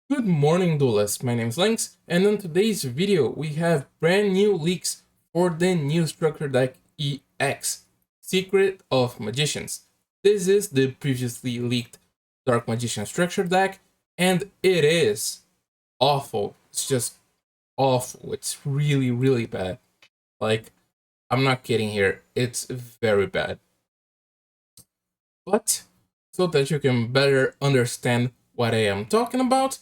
Good morning, duelists. My name is Lynx, and in today's video, we have brand new leaks for the new structure deck EX, Secret of Magicians. This is the previously leaked Dark Magician structure deck, and it is awful. It's just awful. It's really, really bad. Like, I'm not kidding here. It's very bad. But, so that you can better understand what I am talking about,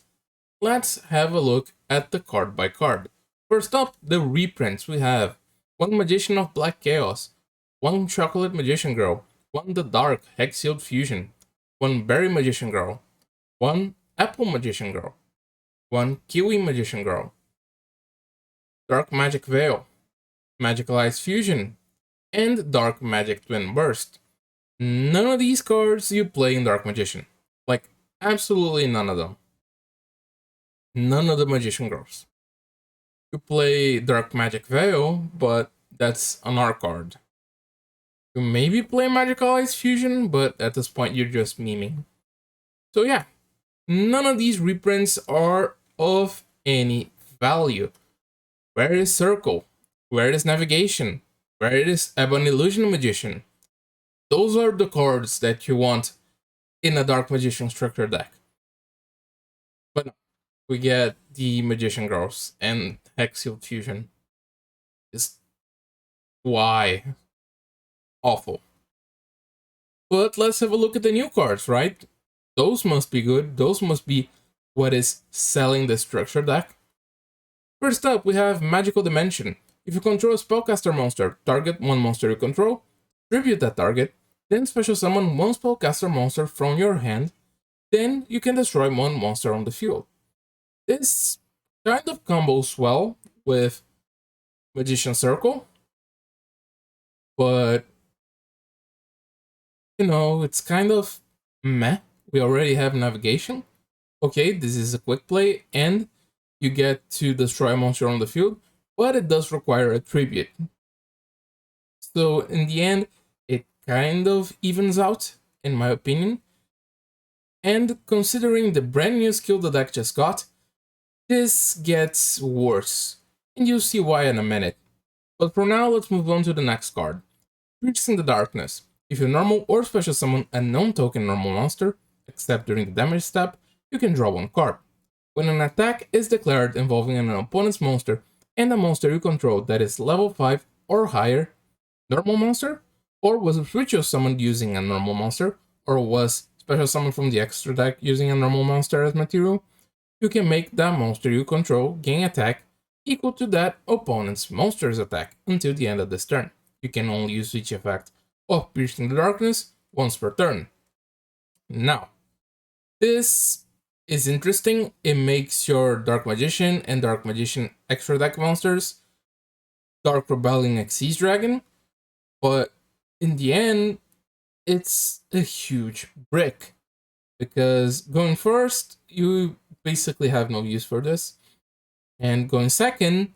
let's have a look at the card by card. First up, the reprints. We have one Magician of Black Chaos, one Chocolate Magician Girl, one The Dark Hex-Sealed Fusion, one Berry Magician Girl, one Apple Magician Girl, one Kiwi Magician Girl, Dark Magic Veil, Magical Eyes Fusion, and Dark Magic Twin Burst. None of these cards you play in Dark Magician. Like, absolutely none of them. None of the Magician Girls. You play Dark Magic Veil, but that's an R card. You maybe play Magical Eyes Fusion, but at this point you're just memeing. So yeah, none of these reprints are of any value. Where is Circle? Where is Navigation? Where is Ebon Illusion Magician? Those are the cards that you want in a Dark Magician structure deck. But no, we get the Magician Girls and Hex-Sealed Fusion. Just why? Awful. But let's have a look at the new cards, right? Those must be good. Those must be what is selling the structure deck. First up, we have Magical Dimension. If you control a spellcaster monster, target one monster you control, tribute that target, then special summon one spellcaster monster from your hand, then you can destroy one monster on the field. This kind of combos well with Magician Circle, but it's kind of meh. We already have navigation. Okay, this is a quick play, and you get to destroy a monster on the field, but it does require a tribute. So in the end, it kind of evens out, in my opinion. And considering the brand new skill the deck just got, this gets worse. And you'll see why in a minute. But for now, let's move on to the next card. Piercing the Darkness. If you normal or special summon a non-token normal monster, except during the damage step, you can draw one card. When an attack is declared involving an opponent's monster and a monster you control that is level 5 or higher, normal monster, or was ritual summoned using a normal monster, or was special summoned from the extra deck using a normal monster as material, you can make that monster you control gain attack equal to that opponent's monster's attack until the end of this turn. You can only use each effect of Piercing the Darkness once per turn. Now, this is interesting. It makes your Dark Magician and Dark Magician extra deck monsters Dark Rebellion Xyz Dragon, but in the end, it's a huge brick. Because going first, you basically have no use for this. And going second,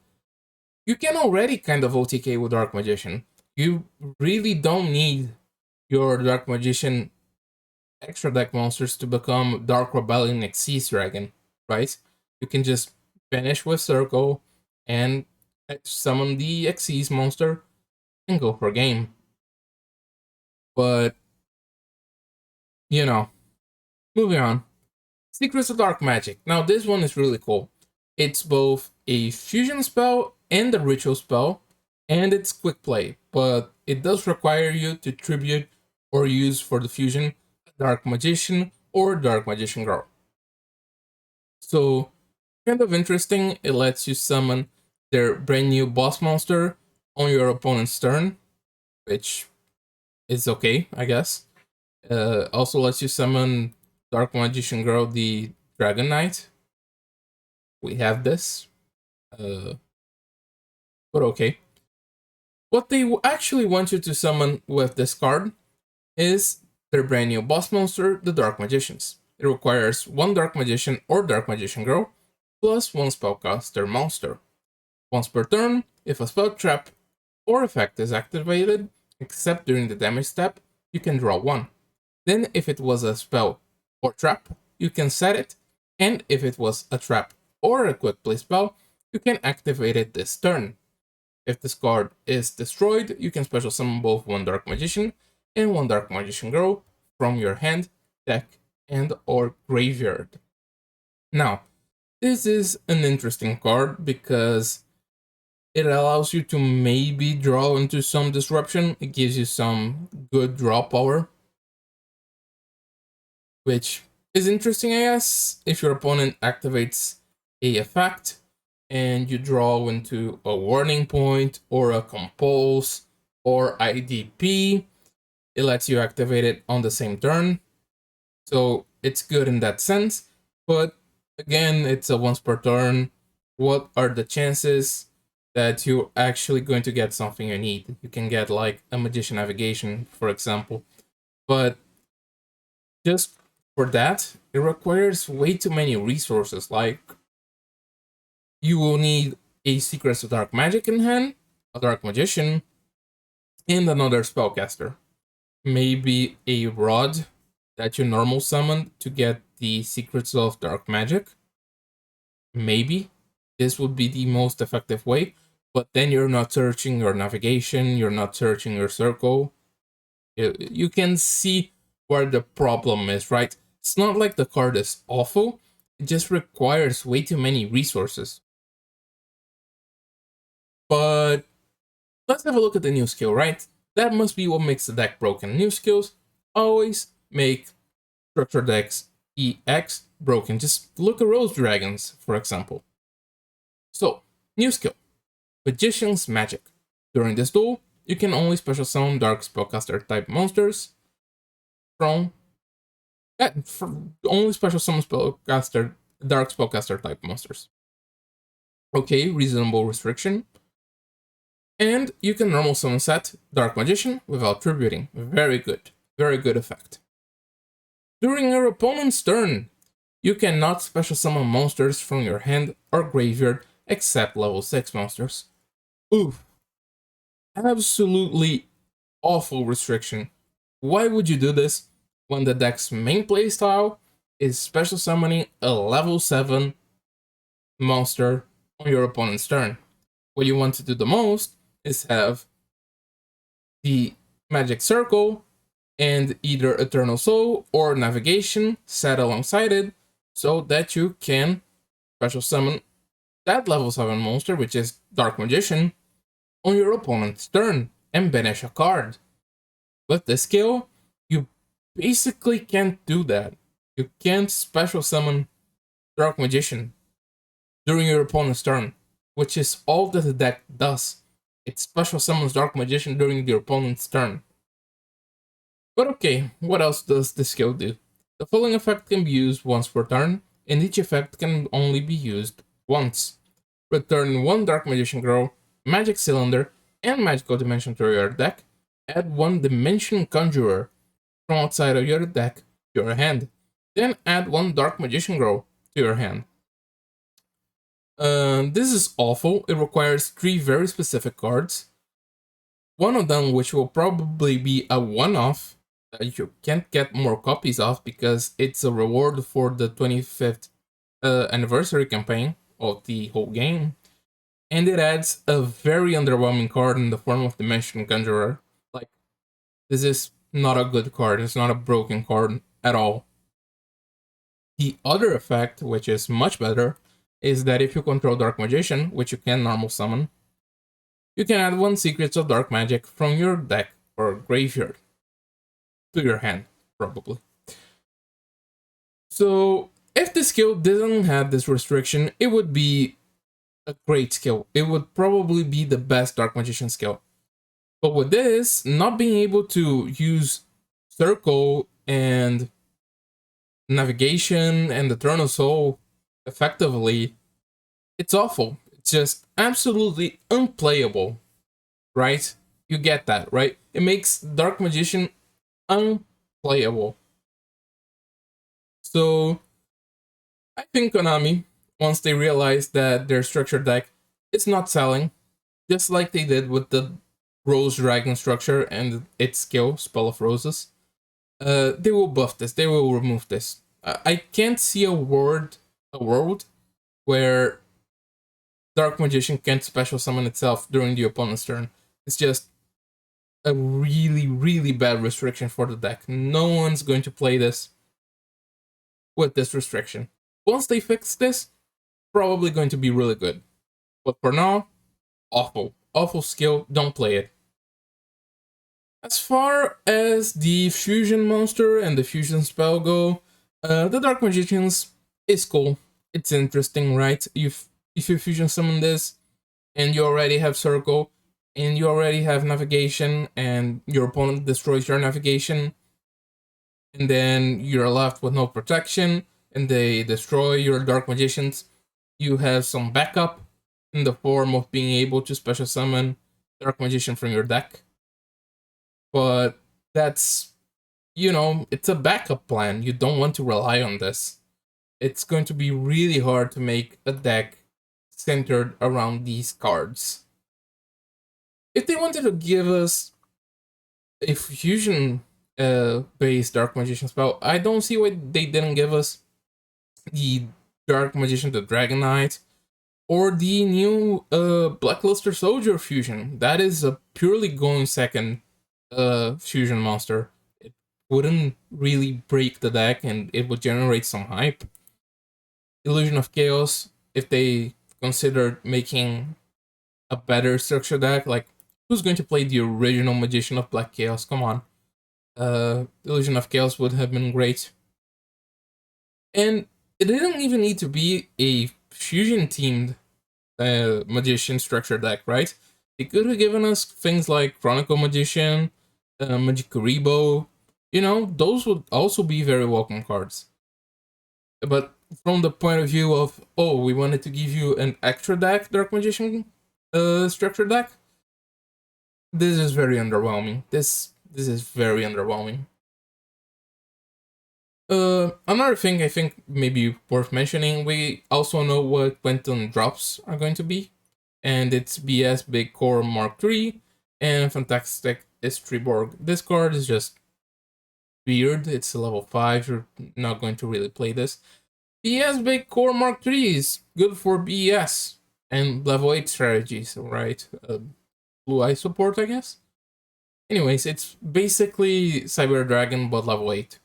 you can already kind of OTK with Dark Magician. You really don't need your Dark Magician extra deck monsters to become Dark Rebellion Xyz Dragon, right? You can just finish with Circle and summon the Xyz monster and go for game. But, moving on. Secrets of Dark Magic. Now, this one is really cool. It's both a fusion spell and a ritual spell, and it's quick play, but it does require you to tribute or use for the fusion Dark Magician or Dark Magician Girl. So, kind of interesting, it lets you summon their brand new boss monster on your opponent's turn, which is okay, I guess. Also lets you summon Dark Magician Girl, the Dragon Knight. We have this. But okay. What they actually want you to summon with this card is their brand new boss monster, the Dark Magicians. It requires one Dark Magician or Dark Magician Girl, plus one spellcaster monster. Once per turn, if a spell trap or effect is activated, except during the damage step, you can draw one. Then, if it was a spell or trap, you can set it And if it was a trap or a quick play spell, you can activate it this turn. If this card is destroyed, you can special summon both one Dark Magician and one Dark Magician Girl from your hand, deck, and or graveyard. Now, this is an interesting card because it allows you to maybe draw into some disruption. It gives you some good draw power, which is interesting, I guess. If your opponent activates a effect and you draw into a warning point or a compulse or IDP, it lets you activate it on the same turn. So it's good in that sense. But again, it's a once per turn. What are the chances that you're actually going to get something you need? You can get like a Magician Navigation, for example. But just for that, it requires way too many resources. Like, you will need a Secrets of Dark Magic in hand, a Dark Magician, and another Spellcaster. Maybe a Rod that you normal summon to get the Secrets of Dark Magic. Maybe this would be the most effective way, but then you're not searching your navigation, you're not searching your circle. You can see where the problem is, right? It's not like the card is awful, it just requires way too many resources. But let's have a look at the new skill, right? That must be what makes the deck broken. New skills always make structure decks EX broken. Just look at Rose Dragons, for example. So, new skill, Magician's Magic. During this duel, you can only special summon Dark Spellcaster type monsters from only special summon Dark Spellcaster type monsters. Okay, reasonable restriction. And you can normal summon set Dark Magician without tributing. Very good effect. During your opponent's turn, you cannot special summon monsters from your hand or graveyard except level 6 monsters. Oof. Absolutely awful restriction. Why would you do this when the deck's main playstyle is special summoning a level 7 monster on your opponent's turn? What you want to do the most is have the Magic Circle and either Eternal Soul or Navigation set alongside it so that you can special summon that level 7 monster, which is Dark Magician, on your opponent's turn and banish a card. With this skill, you basically can't do that. You can't special summon Dark Magician during your opponent's turn, which is all that the deck does. It special summons Dark Magician during your opponent's turn. But okay, what else does this skill do? The following effect can be used once per turn, and each effect can only be used once. Return one Dark Magician Girl, Magic Cylinder, and Magical Dimension to your deck. Add one Dimension Conjurer from outside of your deck to your hand. Then add one Dark Magician Girl to your hand. This is awful. It requires 3 very specific cards. One of them, which will probably be a one-off, that you can't get more copies of because it's a reward for the 25th anniversary campaign of the whole game. And it adds a very underwhelming card in the form of Dimension Conjurer. Like, this is not a good card. It's not a broken card at all. The other effect, which is much better, is that if you control Dark Magician, which you can normal summon, you can add one Secrets of Dark Magic from your deck or graveyard to your hand, probably. So, if the skill didn't have this restriction, it would be a great skill. It would probably be the best Dark Magician skill. But with this, not being able to use Circle and Navigation and Eternal Soul effectively, it's awful. It's just absolutely unplayable, right? You get that, right? It makes Dark Magician unplayable. So, I think Konami, once they realized that their structure deck is not selling, just like they did with the Rose Dragon structure and its skill, Spell of Roses, they will buff this, they will remove this. I can't see a world a world where Dark Magician can't special summon itself during the opponent's turn. It's just a really, really bad restriction for the deck. No one's going to play this with this restriction. Once they fix this, probably going to be really good. But for now, awful. Awful skill, don't play it. As far as the fusion monster and the fusion spell go, the Dark Magicians is cool. It's interesting, right? If you fusion summon this, and you already have circle, and you already have navigation, and your opponent destroys your navigation, and then you're left with no protection, and they destroy your Dark Magicians, you have some backup in the form of being able to special summon Dark Magician from your deck. But that's, it's a backup plan. You don't want to rely on this. It's going to be really hard to make a deck centered around these cards. If they wanted to give us a fusion based Dark Magician spell, I don't see why they didn't give us the Dark Magician, the Dragon Knight, or the new Blackluster Soldier fusion. That is a purely going second fusion monster. It wouldn't really break the deck, and it would generate some hype. Illusion of Chaos, if they considered making a better structure deck, like, who's going to play the original Magician of Black Chaos? Come on. Illusion of Chaos would have been great. And it didn't even need to be a fusion themed Magician structure deck, right? They could have given us things like Chronicle Magician, Magikaribo. Those would also be very welcome cards. But from the point of view of, oh, we wanted to give you an extra deck, Dark Magician structure deck, this is very underwhelming. This is very underwhelming. Another thing I think maybe worth mentioning, we also know what Quentin drops are going to be, and it's b.e.s. Big Core Mark III and Fantastic Istriborg. This card is just weird. It's a level 5, you're not going to really play this. b.e.s. Big Core Mark III is good for b.e.s. and level 8 strategies, right? Blue Eye support, I guess? Anyways, it's basically Cyber Dragon, but level 8.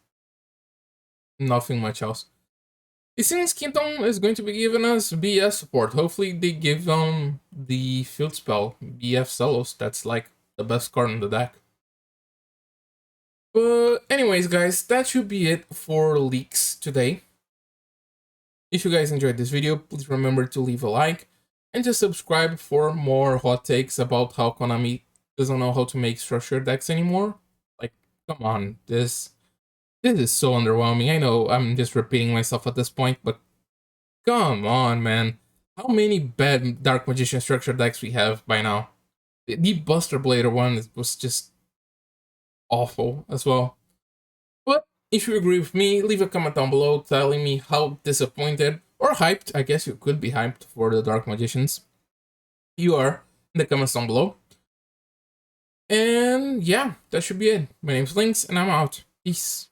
Nothing much else. It seems Kingdom is going to be giving us b.e.s. support. Hopefully they give the field spell, BF Celos. That's like the best card in the deck. But anyways, guys, that should be it for leaks today. If you guys enjoyed this video, please remember to leave a like and to subscribe for more hot takes about how Konami doesn't know how to make structured decks anymore. Like, come on, this is so underwhelming. I know I'm just repeating myself at this point, but come on, man. How many bad Dark Magician structure decks we have by now? The Buster Blader one was just awful as well. But if you agree with me, leave a comment down below telling me how disappointed or hyped, I guess you could be hyped for the Dark Magicians, you are in the comments down below. And yeah, that should be it. My name's Lynx, and I'm out. Peace.